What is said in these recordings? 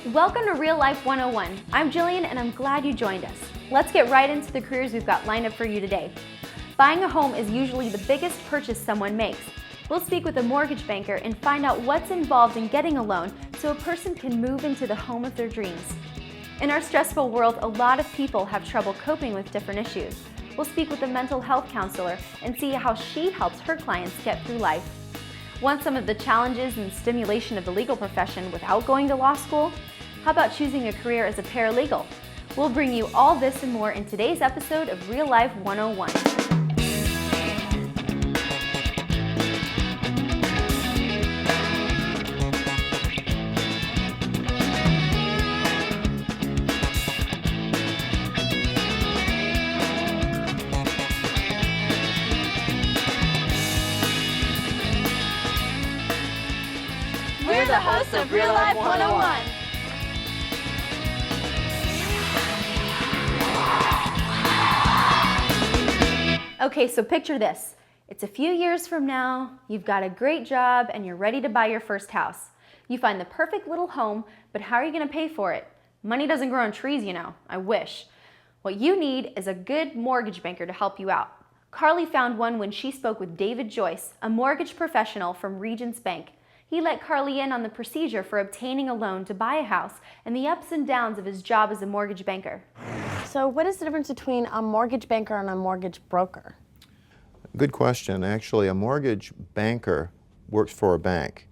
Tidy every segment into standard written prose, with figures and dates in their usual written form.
Welcome to Real Life 101. I'm Jillian and I'm glad you joined us. Let's get right into the careers we've got lined up for you today. Buying a home is usually the biggest purchase someone makes. We'll speak with a mortgage banker and find out what's involved in getting a loan so a person can move into the home of their dreams. In our stressful world, a lot of people have trouble coping with different issues. We'll speak with a mental health counselor and see how she helps her clients get through life. Want some of the challenges and stimulation of the legal profession without going to law school? How about choosing a career as a paralegal? We'll bring you all this and more in today's episode of Real Life 101. We're the hosts of Real Life 101. Okay, so picture this. It's a few years from now, you've got a great job, and you're ready to buy your first house. You find the perfect little home, but how are you going to pay for it? Money doesn't grow on trees, you know. I wish. What you need is a good mortgage banker to help you out. Carly found one when she spoke with David Joyce, a mortgage professional from Regions Bank. He let Carly in on the procedure for obtaining a loan to buy a house and the ups and downs of his job as a mortgage banker. So what is the difference between a mortgage banker and a mortgage broker? Good question. Actually, a mortgage banker works for a bank.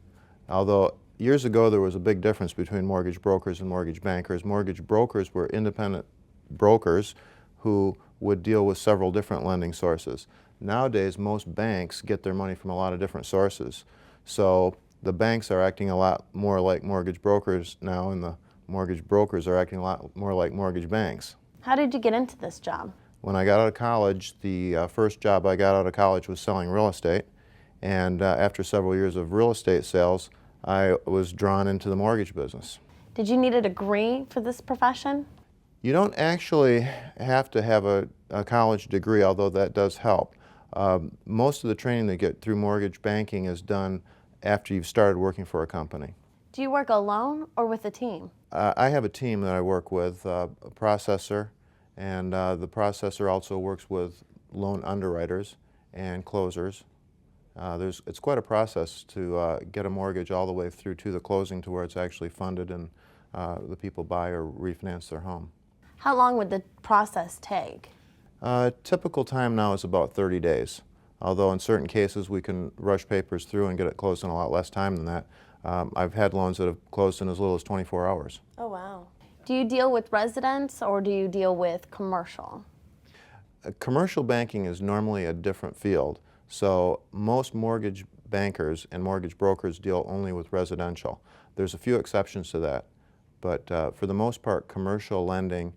Although years ago there was a big difference between mortgage brokers and mortgage bankers. Mortgage brokers were independent brokers who would deal with several different lending sources. Nowadays, most banks get their money from a lot of different sources. So the banks are acting a lot more like mortgage brokers now, and the mortgage brokers are acting a lot more like mortgage banks. How did you get into this job? When I got out of college, the first job I got out of college was selling real estate. And after several years of real estate sales, I was drawn into the mortgage business. Did you need a degree for this profession? You don't actually have to have a college degree, although that does help. Most of the training they get through mortgage banking is done after you've started working for a company. Do you work alone or with a team? I have a team that I work with, a processor, and the processor also works with loan underwriters and closers. It's quite a process to get a mortgage all the way through to the closing to where it's actually funded and the people buy or refinance their home. How long would the process take? Typical time now is about 30 days. Although in certain cases we can rush papers through and get it closed in a lot less time than that. I've had loans that have closed in as little as 24 hours. Oh, wow. Do you deal with residents or do you deal with commercial? Commercial banking is normally a different field. So most mortgage bankers and mortgage brokers deal only with residential. There's a few exceptions to that. But for the most part, commercial lending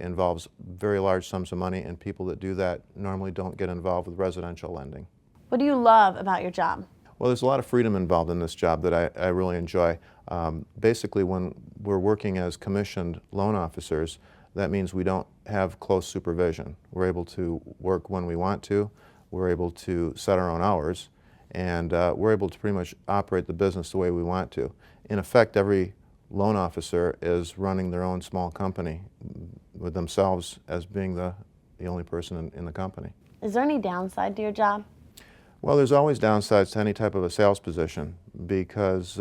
involves very large sums of money, and people that do that normally don't get involved with residential lending. What do you love about your job? Well, there's a lot of freedom involved in this job that I really enjoy. Basically, when we're working as commissioned loan officers, that means we don't have close supervision. We're able to work when we want to, we're able to set our own hours, and we're able to pretty much operate the business the way we want to. In effect, every loan officer is running their own small company with themselves as being the only person in the company. Is there any downside to your job? Well, there's always downsides to any type of a sales position because,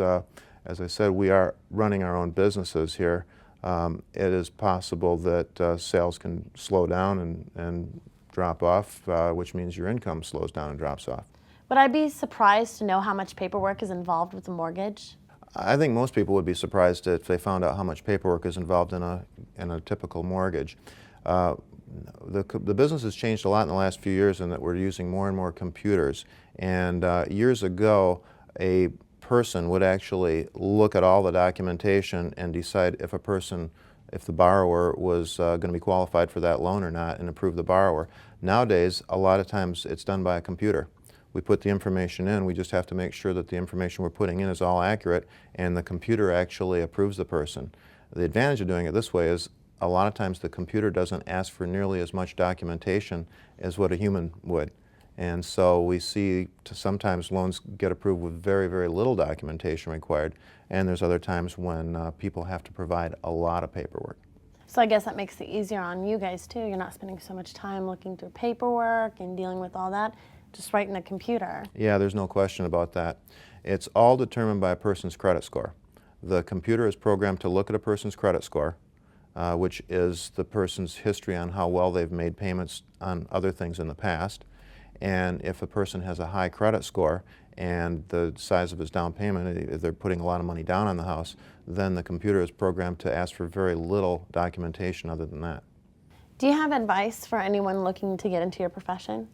as I said, we are running our own businesses here. It is possible that sales can slow down and drop off, which means your income slows down and drops off. Would I be surprised to know how much paperwork is involved with a mortgage? I think most people would be surprised if they found out how much paperwork is involved in a typical mortgage. The business has changed a lot in the last few years in that we're using more and more computers. And years ago, a person would actually look at all the documentation and decide if the borrower was going to be qualified for that loan or not and approve the borrower. Nowadays, a lot of times it's done by a computer. We put the information in, we just have to make sure that the information we're putting in is all accurate and the computer actually approves the person. The advantage of doing it this way is a lot of times the computer doesn't ask for nearly as much documentation as what a human would. And so we see sometimes loans get approved with very, very little documentation required, and there's other times when people have to provide a lot of paperwork. So I guess that makes it easier on you guys too. You're not spending so much time looking through paperwork and dealing with all that, just right in a computer. Yeah, there's no question about that. It's all determined by a person's credit score. The computer is programmed to look at a person's credit score, which is the person's history on how well they've made payments on other things in the past. And if a person has a high credit score and the size of his down payment, if they're putting a lot of money down on the house, then the computer is programmed to ask for very little documentation other than that. Do you have advice for anyone looking to get into your profession?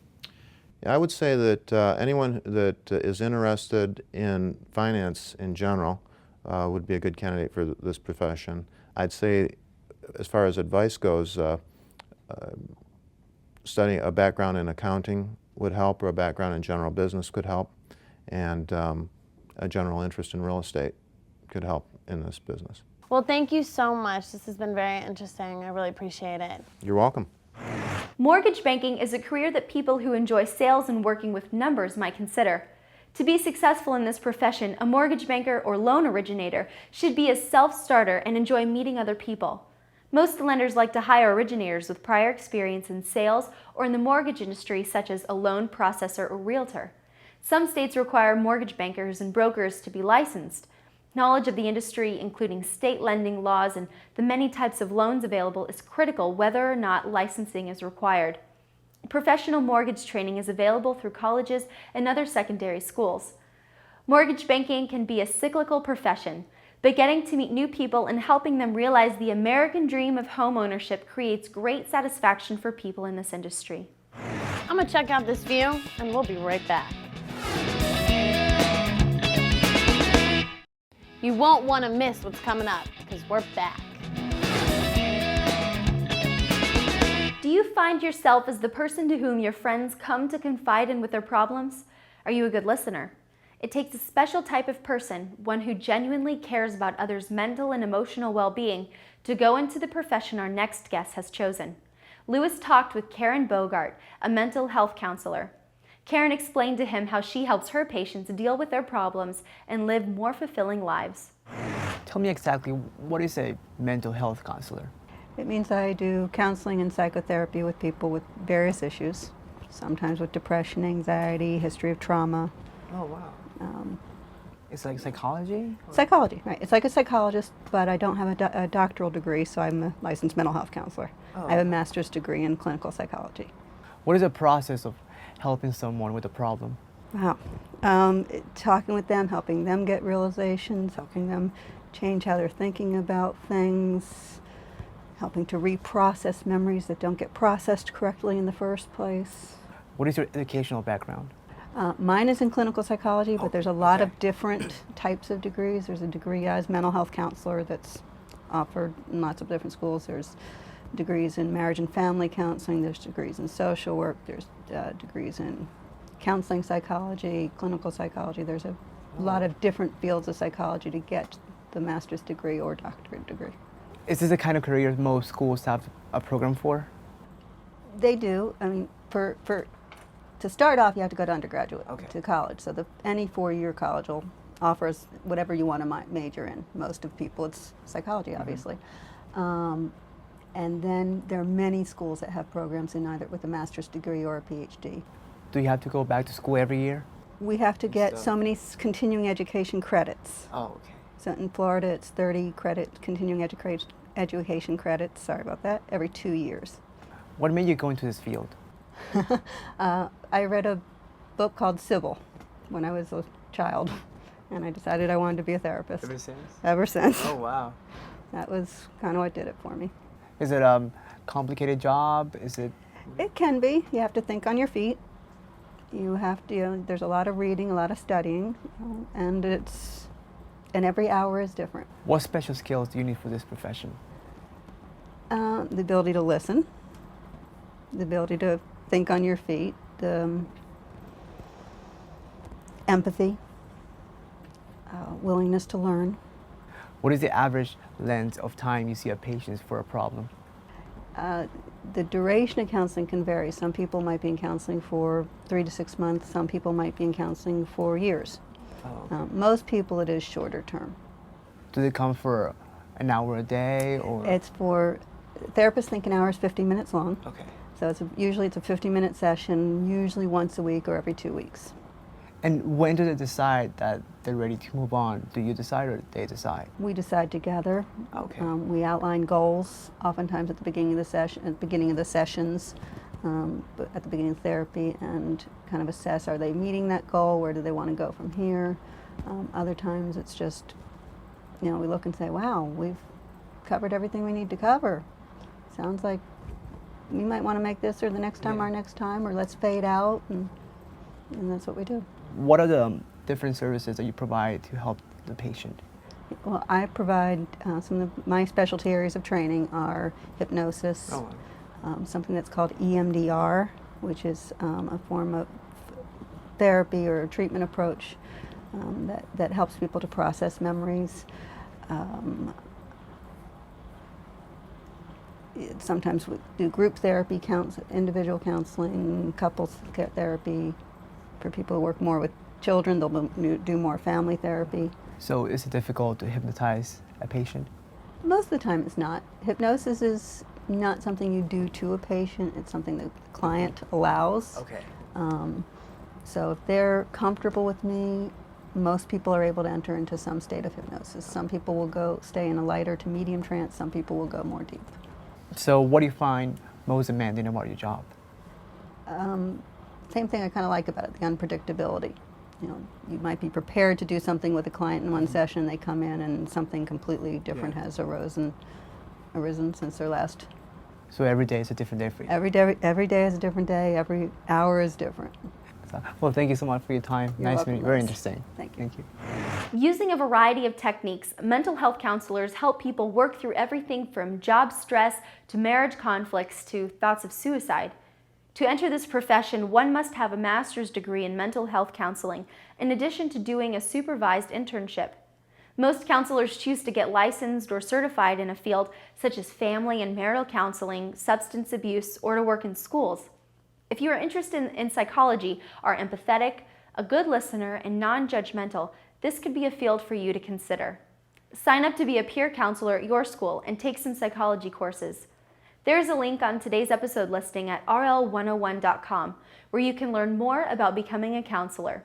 I would say that anyone that is interested in finance in general would be a good candidate for this profession. I'd say, as far as advice goes, studying a background in accounting would help, or a background in general business could help, and a general interest in real estate could help in this business. Well, thank you so much. This has been very interesting. I really appreciate it. You're welcome. Mortgage banking is a career that people who enjoy sales and working with numbers might consider. To be successful in this profession, a mortgage banker or loan originator should be a self-starter and enjoy meeting other people. Most lenders like to hire originators with prior experience in sales or in the mortgage industry, such as a loan processor or realtor. Some states require mortgage bankers and brokers to be licensed. Knowledge of the industry, including state lending laws and the many types of loans available, is critical whether or not licensing is required. Professional mortgage training is available through colleges and other secondary schools. Mortgage banking can be a cyclical profession, but getting to meet new people and helping them realize the American dream of home ownership creates great satisfaction for people in this industry. I'm gonna check out this view and we'll be right back. You won't want to miss what's coming up because we're back. Do you find yourself as the person to whom your friends come to confide in with their problems? Are you a good listener? It takes a special type of person, one who genuinely cares about others' mental and emotional well-being, to go into the profession our next guest has chosen. Lewis talked with Karen Bogart, a mental health counselor. Karen explained to him how she helps her patients deal with their problems and live more fulfilling lives. Tell me exactly, what is a mental health counselor? It means I do counseling and psychotherapy with people with various issues, sometimes with depression, anxiety, history of trauma. Oh, wow. It's like psychology? Psychology, right. It's like a psychologist, but I don't have a doctoral degree, so I'm a licensed mental health counselor. Oh. I have a master's degree in clinical psychology. What is the process of helping someone with a problem? Wow. Talking with them, helping them get realizations, helping them change how they're thinking about things, helping to reprocess memories that don't get processed correctly in the first place. What is your educational background? Mine is in clinical psychology, but there's a lot okay. of different types of degrees. There's a degree as mental health counselor that's offered in lots of different schools. There's degrees in marriage and family counseling. There's degrees in social work. There's degrees in counseling psychology, clinical psychology. There's a lot of different fields of psychology to get the master's degree or doctorate degree. Is this the kind of career most schools have a program for? They do. I mean, to start off, you have to go to undergraduate, Okay. to college. So any four-year college will offers whatever you want to major in. Most of people, it's psychology, obviously. And then there are many schools that have programs in either with a master's degree or a PhD. Do you have to go back to school every year? We have to get so many continuing education credits. Oh, okay. So in Florida, it's 30 continuing education credits, sorry about that, every 2 years. What made you go into this field? I read a book called Civil when I was a child, and I decided I wanted to be a therapist. Ever since? Ever since. Oh, wow. That was kind of what did it for me. Is it a complicated job? Is it? It can be. You have to think on your feet. You have to, there's a lot of reading, a lot of studying, and every hour is different. What special skills do you need for this profession? The ability to listen, the ability to think on your feet, the empathy, willingness to learn. What is the average length of time you see a patient for a problem? The duration of counseling can vary. Some people might be in counseling for 3 to 6 months. Some people might be in counseling for years. Oh, okay. Most people it is shorter term. Do they come for an hour a day or? It's for, therapists think an hour is 50 minutes long. Okay. So usually it's a 50-minute session, usually once a week or every 2 weeks. And when do they decide that they're ready to move on? Do you decide or they decide? We decide together. Okay. We outline goals, oftentimes at the beginning of the session, at the beginning of the sessions, but at the beginning of therapy, and kind of assess: are they meeting that goal? Where do they want to go from here? Other times it's just, we look and say, "Wow, we've covered everything we need to cover. Sounds like we might want to make this or the next time our next time, or let's fade out," and that's what we do. What are the different services that you provide to help the patient? Well, I provide some of my specialty areas of training are hypnosis, something that's called EMDR, which is a form of therapy or treatment approach that helps people to process memories. Sometimes we do group therapy, individual counseling, couples therapy. For people who work more with children, they'll do more family therapy. So is it difficult to hypnotize a patient? Most of the time it's not. Hypnosis is not something you do to a patient, it's something the client allows. Okay. So if they're comfortable with me, most people are able to enter into some state of hypnosis. Some people will stay in a lighter to medium trance, some people will go more deep. So what do you find most demanding about your job? Same thing I kind of like about it, the unpredictability. You might be prepared to do something with a client in one session, they come in and something completely different has arisen since their last. So every day is a different day for you? Every day is a different day, every hour is different. Well, thank you so much for your time. You're Nice welcome, meeting you. Very Les. interesting. Thank you. Thank you. Using a variety of techniques, mental health counselors help people work through everything from job stress to marriage conflicts to thoughts of suicide. To enter this profession, one must have a master's degree in mental health counseling, in addition to doing a supervised internship. Most counselors choose to get licensed or certified in a field such as family and marital counseling, substance abuse, or to work in schools. If you are interested in psychology, are empathetic, a good listener, and non-judgmental, this could be a field for you to consider. Sign up to be a peer counselor at your school and take some psychology courses. There's a link on today's episode listing at rl101.com where you can learn more about becoming a counselor.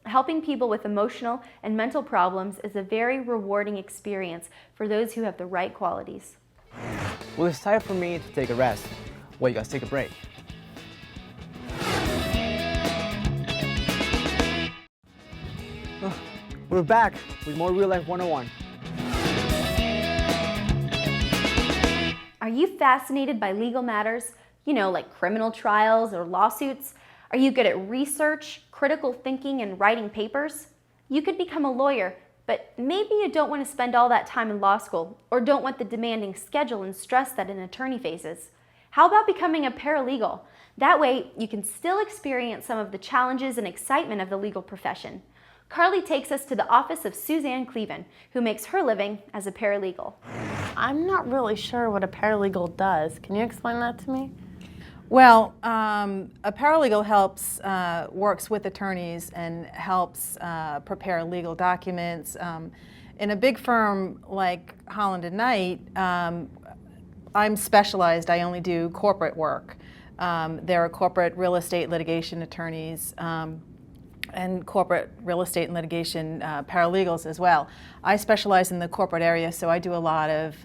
Helping people with emotional and mental problems is a very rewarding experience for those who have the right qualities. Well, it's time for me to take a rest. Well, you guys take a break. We're back with more Real Life 101. Are you fascinated by legal matters? Like criminal trials or lawsuits? Are you good at research, critical thinking, and writing papers? You could become a lawyer, but maybe you don't want to spend all that time in law school or don't want the demanding schedule and stress that an attorney faces. How about becoming a paralegal? That way, you can still experience some of the challenges and excitement of the legal profession. Carly takes us to the office of Suzanne Cleven, who makes her living as a paralegal. I'm not really sure what a paralegal does. Can you explain that to me? Well, a paralegal works with attorneys and helps prepare legal documents. In a big firm like Holland and Knight, I'm specialized. I only do corporate work. There are corporate real estate litigation attorneys and corporate real estate and litigation paralegals as well. I specialize in the corporate area, so I do a lot of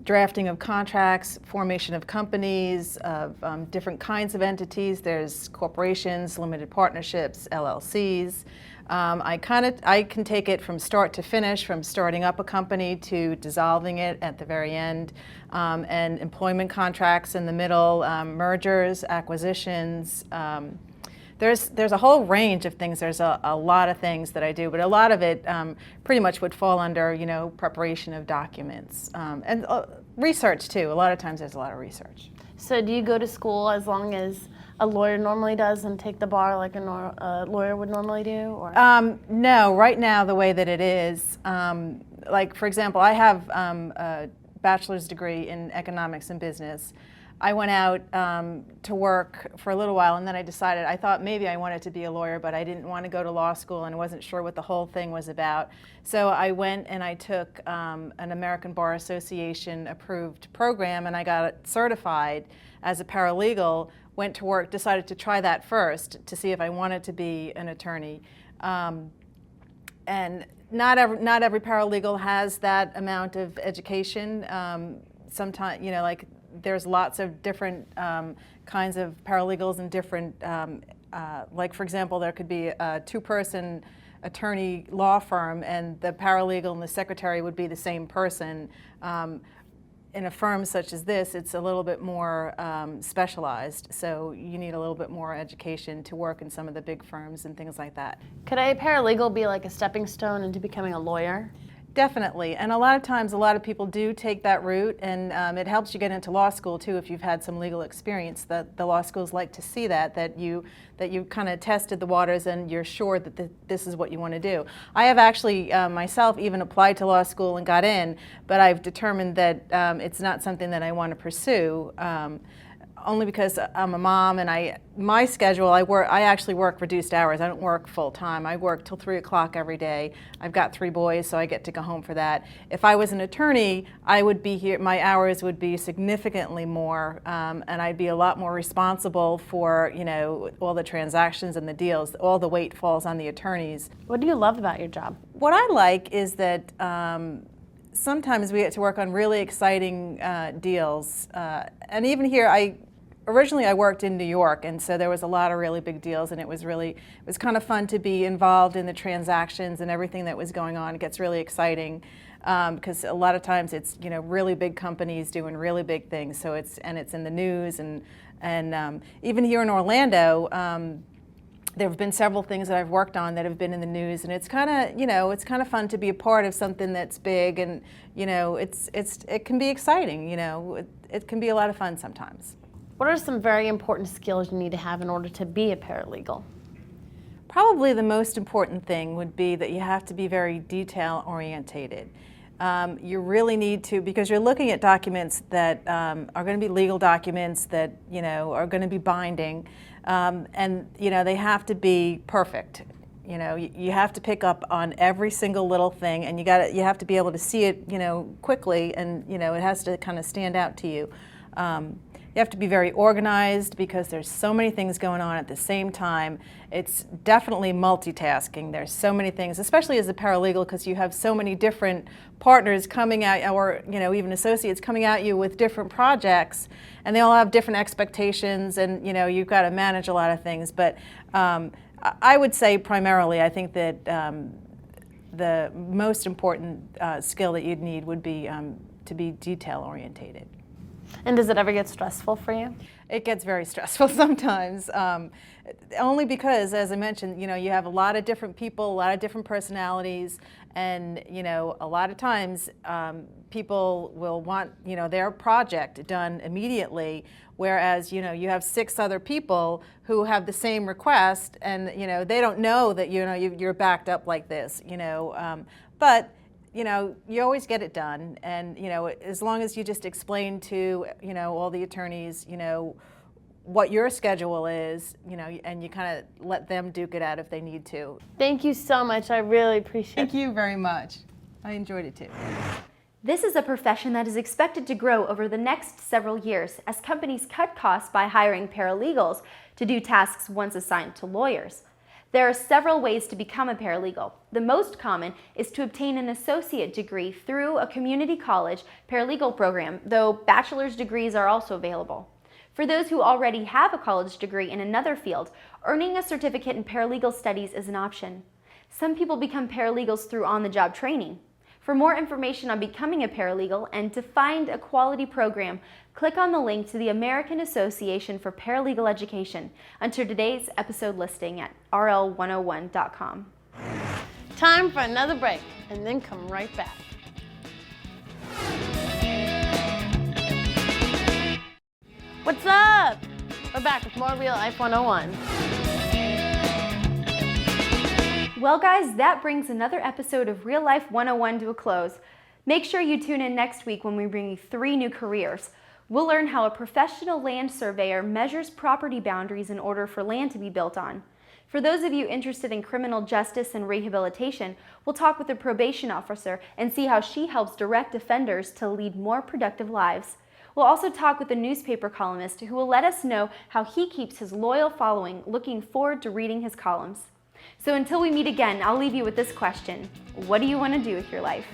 drafting of contracts, formation of companies, of different kinds of entities. There's corporations, limited partnerships, LLCs. I can take it from start to finish, from starting up a company to dissolving it at the very end, and employment contracts in the middle, mergers, acquisitions. There's a whole range of things. There's a lot of things that I do, but a lot of it pretty much would fall under, preparation of documents and research too. A lot of times there's a lot of research. So do you go to school as long as a lawyer normally does and take the bar like a lawyer would normally do? Or? No, right now the way that it is, like for example, I have bachelor's degree in economics and business. I went out to work for a little while, and then I decided, I thought maybe I wanted to be a lawyer, but I didn't want to go to law school and wasn't sure what the whole thing was about. So I went and I took an American Bar Association approved program, and I got certified as a paralegal, went to work, decided to try that first to see if I wanted to be an attorney. And not every paralegal has that amount of education. Sometimes, like there's lots of different kinds of paralegals and different, like for example, there could be a two-person attorney law firm and the paralegal and the secretary would be the same person. In a firm such as this, it's a little bit more specialized, so you need a little bit more education to work in some of the big firms and things like that. Could a paralegal be like a stepping stone into becoming a lawyer? Definitely, and a lot of times a lot of people do take that route, and it helps you get into law school too if you've had some legal experience. That the law schools like to see that you kind of tested the waters and you're sure that this is what you want to do. I have actually myself even applied to law school and got in, but I've determined that it's not something that I want to pursue. Only because I'm a mom and my schedule, I actually work reduced hours. I don't work full time. I work till 3 o'clock every day. I've got 3 boys, so I get to go home for that. If I was an attorney, I would be here, my hours would be significantly more, and I'd be a lot more responsible for, all the transactions and the deals. All the weight falls on the attorneys. What do you love about your job? What I like is that sometimes we get to work on really exciting deals. And even here, originally I worked in New York, and so there was a lot of really big deals, and it was kind of fun to be involved in the transactions and everything that was going on. It gets really exciting because a lot of times it's really big companies doing really big things. So it's in the news, and even here in Orlando. There have been several things that I've worked on that have been in the news, and it's kind of fun to be a part of something that's big, and it can be exciting. It can be a lot of fun sometimes. What are some very important skills you need to have in order to be a paralegal? Probably the most important thing would be that you have to be very detail orientated. You really need to, because you're looking at documents that are going to be legal documents that are going to be binding, and they have to be perfect. You have to pick up on every single little thing, and you have to be able to see it quickly, and it has to kind of stand out to you. You have to be very organized because there's so many things going on at the same time. It's definitely multitasking. There's so many things, especially as a paralegal, because you have so many different partners coming at, or even associates coming at you with different projects, and they all have different expectations, and you've got to manage a lot of things. But I would say primarily, I think that the most important skill that you'd need would be to be detail orientated. And does it ever get stressful for you? It gets very stressful sometimes, only because, as I mentioned, you have a lot of different people, a lot of different personalities, and a lot of times people will want their project done immediately, whereas you have 6 other people who have the same request, and they don't know that you're backed up like this, but you always get it done, and as long as you just explain to all the attorneys what your schedule is, and you kind of let them duke it out if they need to. Thank you so much. I really appreciate it. Thank you very much. I enjoyed it too. This is a profession that is expected to grow over the next several years as companies cut costs by hiring paralegals to do tasks once assigned to lawyers. There are several ways to become a paralegal. The most common is to obtain an associate degree through a community college paralegal program, though bachelor's degrees are also available. For those who already have a college degree in another field, earning a certificate in paralegal studies is an option. Some people become paralegals through on-the-job training. For more information on becoming a paralegal and to find a quality program, click on the link to the American Association for Paralegal Education under today's episode listing at rl101.com. Time for another break, and then come right back. What's up? We're back with more Real Life 101. Well guys, that brings another episode of Real Life 101 to a close. Make sure you tune in next week when we bring you 3 new careers. We'll learn how a professional land surveyor measures property boundaries in order for land to be built on. For those of you interested in criminal justice and rehabilitation, we'll talk with a probation officer and see how she helps direct offenders to lead more productive lives. We'll also talk with a newspaper columnist who will let us know how he keeps his loyal following looking forward to reading his columns. So until we meet again, I'll leave you with this question: what do you want to do with your life?